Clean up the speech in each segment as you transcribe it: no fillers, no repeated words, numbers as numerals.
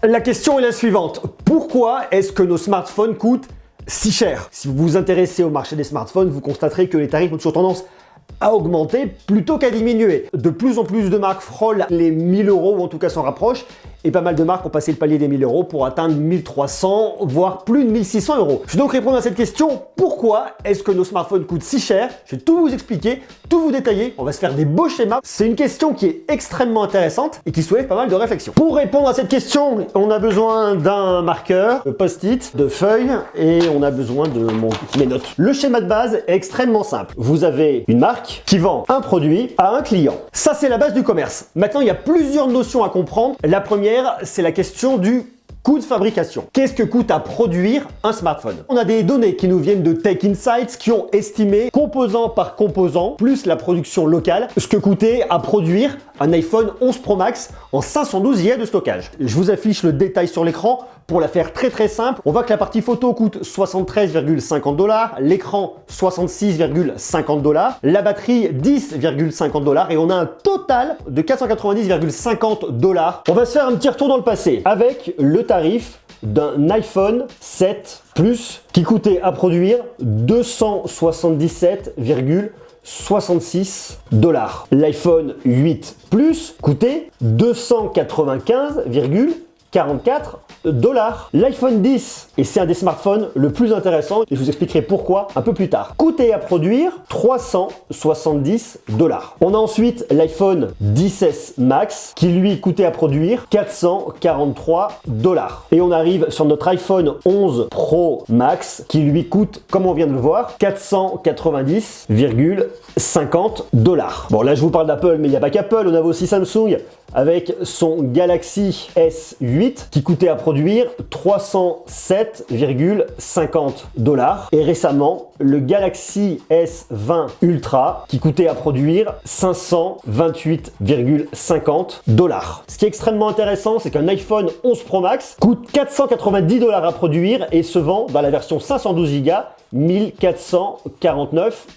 La question est la suivante. Pourquoi est-ce que nos smartphones coûtent si cher? Si vous vous intéressez au marché des smartphones, vous constaterez que les tarifs ont toujours tendance à augmenter plutôt qu'à diminuer. De plus en plus de marques frôlent les 1000 € ou en tout cas s'en rapprochent. Et pas mal de marques ont passé le palier des 1000 € pour atteindre 1300, voire plus de 1600 €. Je vais donc répondre à cette question. Pourquoi est-ce que nos smartphones coûtent si cher? Je vais tout vous expliquer, tout vous détailler. On va se faire des beaux schémas. C'est une question qui est extrêmement intéressante et qui soulève pas mal de réflexions. Pour répondre à cette question, on a besoin d'un marqueur, de post-it, de feuilles et on a besoin de mes notes. Le schéma de base est extrêmement simple. Vous avez une marque qui vend un produit à un client. Ça, c'est la base du commerce. Maintenant, il y a plusieurs notions à comprendre. La première, c'est la question du coût de fabrication. Qu'est-ce que coûte à produire un smartphone? On a des données qui nous viennent de Tech Insights qui ont estimé, composant par composant, plus la production locale, ce que coûtait à produire un iPhone 11 Pro Max en 512 Go de stockage. Je vous affiche le détail sur l'écran. Pour la faire très simple, on voit que la partie photo coûte 73,50 $, l'écran 66,50 $, la batterie 10,50 $ et on a un total de 490,50 $. On va se faire un petit retour dans le passé avec le tarif d'un iPhone 7 Plus qui coûtait à produire 277,66 $. L'iPhone 8 Plus coûtait 295,44 $. L'iPhone 10, et c'est un des smartphones le plus intéressant, et je vous expliquerai pourquoi un peu plus tard, coûtait à produire 370 $. On a ensuite l'iPhone 10S Max, qui lui coûtait à produire 443 $. Et on arrive sur notre iPhone 11 Pro Max, qui lui coûte, comme on vient de le voir, 490,50 $. Bon, là je vous parle d'Apple, mais il n'y a pas qu'Apple, on avait aussi Samsung avec son Galaxy S8 qui coûtait à produire 307,50 $. Et récemment, le Galaxy S20 Ultra qui coûtait à produire 528,50 $. Ce qui est extrêmement intéressant, c'est qu'un iPhone 11 Pro Max coûte 490 $ à produire et se vend dans la version 512 Go 1449 $.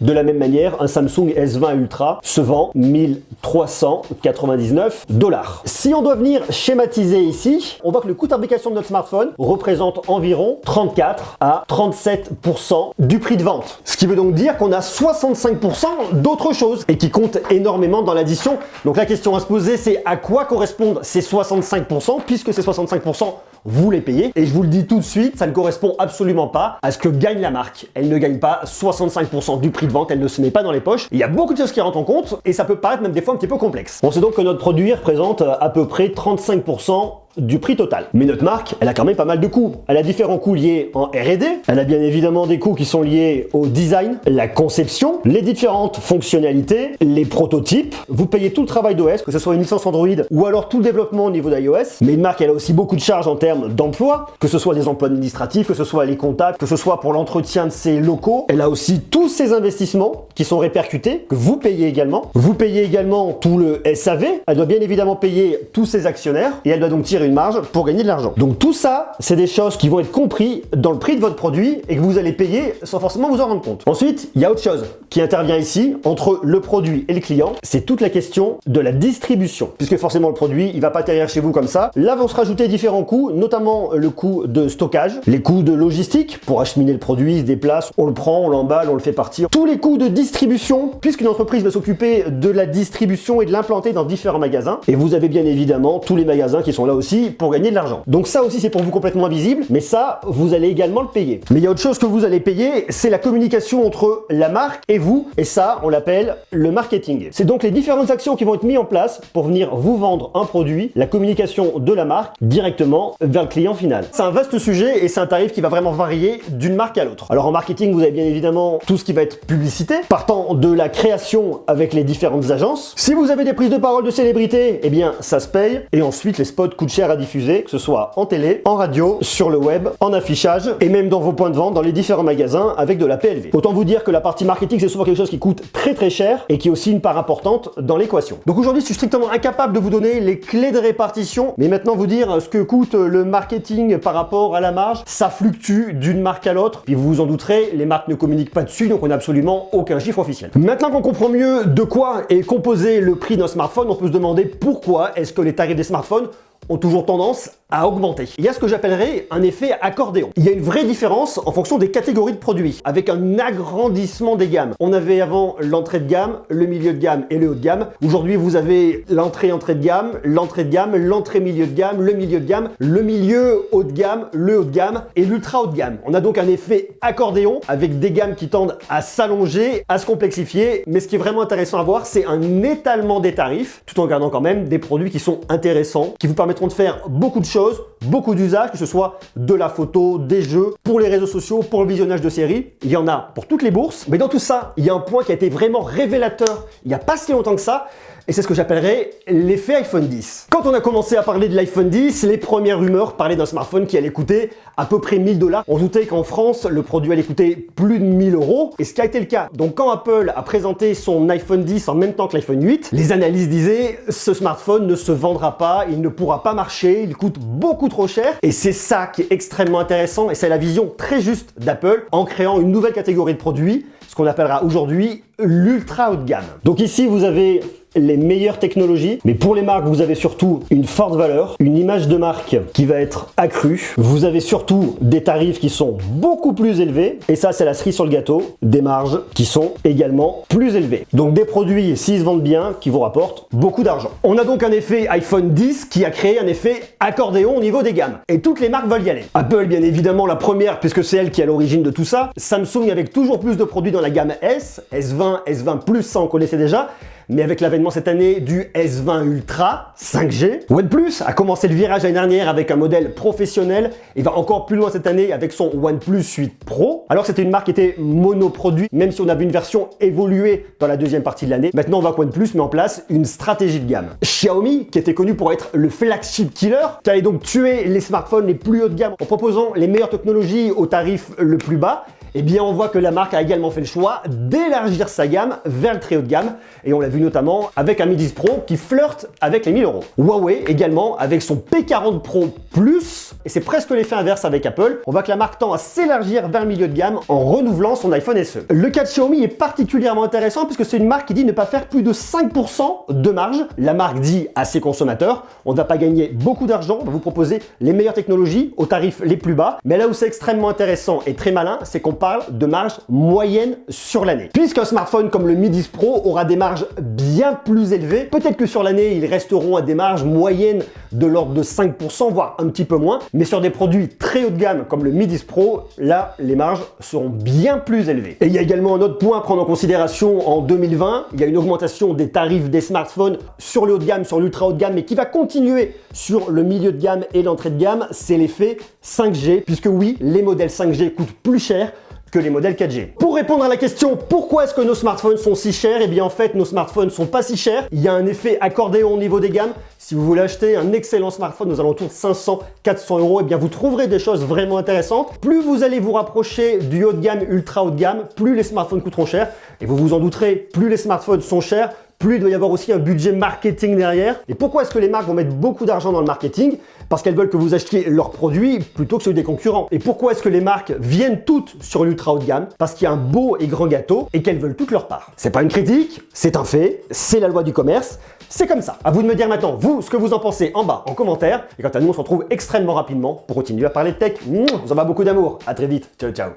De la même manière, un Samsung S20 Ultra se vend 1399 $. Si on doit venir schématiser ici, on voit que le coût de fabrication de notre smartphone représente environ 34 à 37% du prix de vente. Ce qui veut donc dire qu'on a 65% d'autres choses et qui compte énormément dans l'addition. Donc la question à se poser, c'est à quoi correspondent ces 65% puisque ces 65%, vous les payez. Et je vous le dis tout de suite, ça ne correspond absolument pas à ce que gagne la marque. Elle ne gagne pas 65% du prix de vente, elle ne se met pas dans les poches. Il y a beaucoup de choses qui rentrent en compte et ça peut paraître même des fois un petit peu complexe. On sait donc que notre produit représente à peu près 35% du prix total. Mais notre marque, elle a quand même pas mal de coûts. Elle a différents coûts liés en R&D. Elle a bien évidemment des coûts qui sont liés au design, la conception, les différentes fonctionnalités, les prototypes. Vous payez tout le travail d'OS, que ce soit une licence Android ou alors tout le développement au niveau d'iOS. Mais une marque, elle a aussi beaucoup de charges en termes d'emploi, que ce soit des emplois administratifs, que ce soit les contacts, que ce soit pour l'entretien de ses locaux. Elle a aussi tous ces investissements qui sont répercutés, que vous payez également. Vous payez également tout le SAV. Elle doit bien évidemment payer tous ses actionnaires et elle doit donc tirer une marge pour gagner de l'argent. Donc tout ça, c'est des choses qui vont être compris dans le prix de votre produit et que vous allez payer sans forcément vous en rendre compte. Ensuite, il y a autre chose qui intervient ici entre le produit et le client, c'est toute la question de la distribution. Puisque forcément le produit, il va pas atterrir chez vous comme ça. Là vont se rajouter différents coûts, notamment le coût de stockage, les coûts de logistique pour acheminer le produit, il se déplace, on le prend, on l'emballe, on le fait partir. Tous les coûts de distribution, puisqu'une entreprise va s'occuper de la distribution et de l'implanter dans différents magasins. Et vous avez bien évidemment tous les magasins qui sont là aussi pour gagner de l'argent. Donc ça aussi c'est pour vous complètement invisible, mais ça vous allez également le payer. Mais il y a autre chose que vous allez payer, c'est la communication entre la marque et vous, et ça on l'appelle le marketing. C'est donc les différentes actions qui vont être mises en place pour venir vous vendre un produit, la communication de la marque directement vers le client final. C'est un vaste sujet et c'est un tarif qui va vraiment varier d'une marque à l'autre. Alors en marketing vous avez bien évidemment tout ce qui va être publicité, partant de la création avec les différentes agences. Si vous avez des prises de parole de célébrités, eh bien ça se paye, et ensuite les spots coûtent cher à diffuser, que ce soit en télé, en radio, sur le web, en affichage et même dans vos points de vente dans les différents magasins avec de la PLV. Autant vous dire que la partie marketing c'est souvent quelque chose qui coûte très cher et qui est aussi une part importante dans l'équation. Donc aujourd'hui je suis strictement incapable de vous donner les clés de répartition, mais maintenant vous dire ce que coûte le marketing par rapport à la marge, ça fluctue d'une marque à l'autre, puis vous vous en douterez, les marques ne communiquent pas dessus donc on n'a absolument aucun chiffre officiel. Maintenant qu'on comprend mieux de quoi est composé le prix d'un smartphone, on peut se demander pourquoi est-ce que les tarifs des smartphones ont toujours tendance à augmenter. Il y a ce que j'appellerais un effet accordéon. Il y a une vraie différence en fonction des catégories de produits, avec un agrandissement des gammes. On avait avant l'entrée de gamme, le milieu de gamme et le haut de gamme. Aujourd'hui, vous avez l'entrée de gamme, l'entrée de gamme, l'entrée milieu de gamme, le milieu de gamme, le milieu haut de gamme, le haut de gamme et l'ultra haut de gamme. On a donc un effet accordéon avec des gammes qui tendent à s'allonger, à se complexifier. Mais ce qui est vraiment intéressant à voir, c'est un étalement des tarifs, tout en gardant quand même des produits qui sont intéressants, qui vous permettront de faire beaucoup de choses, beaucoup d'usages, que ce soit de la photo, des jeux, pour les réseaux sociaux, pour le visionnage de séries. Il y en a pour toutes les bourses. Mais dans tout ça, il y a un point qui a été vraiment révélateur il n'y a pas si longtemps que ça. Et c'est ce que j'appellerais l'effet iPhone 10. Quand on a commencé à parler de l'iPhone 10, les premières rumeurs parlaient d'un smartphone qui allait coûter à peu près 1000 $. On doutait qu'en France, le produit allait coûter plus de 1000 €, et ce qui a été le cas. Donc quand Apple a présenté son iPhone 10 en même temps que l'iPhone 8, les analystes disaient « ce smartphone ne se vendra pas, il ne pourra pas marcher, il coûte beaucoup trop cher ». Et c'est ça qui est extrêmement intéressant, et c'est la vision très juste d'Apple en créant une nouvelle catégorie de produits, ce qu'on appellera aujourd'hui l'ultra haut de gamme. Donc ici, vous avez les meilleures technologies, mais pour les marques, vous avez surtout une forte valeur, une image de marque qui va être accrue. Vous avez surtout des tarifs qui sont beaucoup plus élevés, et ça, c'est la cerise sur le gâteau, des marges qui sont également plus élevées. Donc des produits, s'ils se vendent bien, qui vous rapportent beaucoup d'argent. On a donc un effet iPhone 10 qui a créé un effet accordéon au niveau des gammes, et toutes les marques veulent y aller. Apple, bien évidemment, la première, puisque c'est elle qui est à l'origine de tout ça. Samsung avec toujours plus de produits dans la gamme S, S20, S20 Plus, ça on connaissait déjà. Mais avec l'avènement cette année du S20 Ultra 5G, OnePlus a commencé le virage l'année dernière avec un modèle professionnel et va encore plus loin cette année avec son OnePlus 8 Pro. Alors c'était une marque qui était monoproduit, même si on a vu une version évoluer dans la deuxième partie de l'année. Maintenant on voit que OnePlus met en place une stratégie de gamme. Xiaomi, qui était connu pour être le flagship killer, qui allait donc tuer les smartphones les plus haut de gamme en proposant les meilleures technologies au tarif le plus bas, eh bien on voit que la marque a également fait le choix d'élargir sa gamme vers le très haut de gamme, et on l'a vu notamment avec un Mi 10 Pro qui flirte avec les 1000 €. Huawei également avec son P40 Pro Plus, et c'est presque l'effet inverse avec Apple. On voit que la marque tend à s'élargir vers le milieu de gamme en renouvelant son iPhone SE. Le cas de Xiaomi est particulièrement intéressant puisque c'est une marque qui dit ne pas faire plus de 5% de marge. La marque dit à ses consommateurs, on ne va pas gagner beaucoup d'argent, on va vous proposer les meilleures technologies aux tarifs les plus bas. Mais là où c'est extrêmement intéressant et très malin, c'est qu'on parle de marge moyenne sur l'année. Puisqu'un smartphone comme le Mi 10 Pro aura des marges bien plus élevées, peut-être que sur l'année, ils resteront à des marges moyennes de l'ordre de 5%, voire un petit peu moins. Mais sur des produits très haut de gamme comme le Mi 10 Pro, là, les marges seront bien plus élevées. Et il y a également un autre point à prendre en considération en 2020. Il y a une augmentation des tarifs des smartphones sur le haut de gamme, sur l'ultra haut de gamme, mais qui va continuer sur le milieu de gamme et l'entrée de gamme. C'est l'effet 5G, puisque oui, les modèles 5G coûtent plus cher que les modèles 4G. Pour répondre à la question pourquoi est-ce que nos smartphones sont si chers, eh bien en fait nos smartphones sont pas si chers. Il y a un effet accordéon au niveau des gammes. Si vous voulez acheter un excellent smartphone aux alentours de 500-400 €, eh bien vous trouverez des choses vraiment intéressantes. Plus vous allez vous rapprocher du haut de gamme, ultra haut de gamme, plus les smartphones coûteront cher. Et vous vous en douterez, plus les smartphones sont chers, plus il doit y avoir aussi un budget marketing derrière. Et pourquoi est-ce que les marques vont mettre beaucoup d'argent dans le marketing? Parce qu'elles veulent que vous achetiez leurs produits plutôt que ceux des concurrents. Et pourquoi est-ce que les marques viennent toutes sur l'ultra haut de gamme? Parce qu'il y a un beau et grand gâteau et qu'elles veulent toutes leur part. C'est pas une critique, c'est un fait, c'est la loi du commerce, c'est comme ça. À vous de me dire maintenant, vous, ce que vous en pensez en bas, en commentaire. Et quant à nous, on se retrouve extrêmement rapidement pour continuer à parler de tech. On vous envoie beaucoup d'amour. À très vite. Ciao, ciao.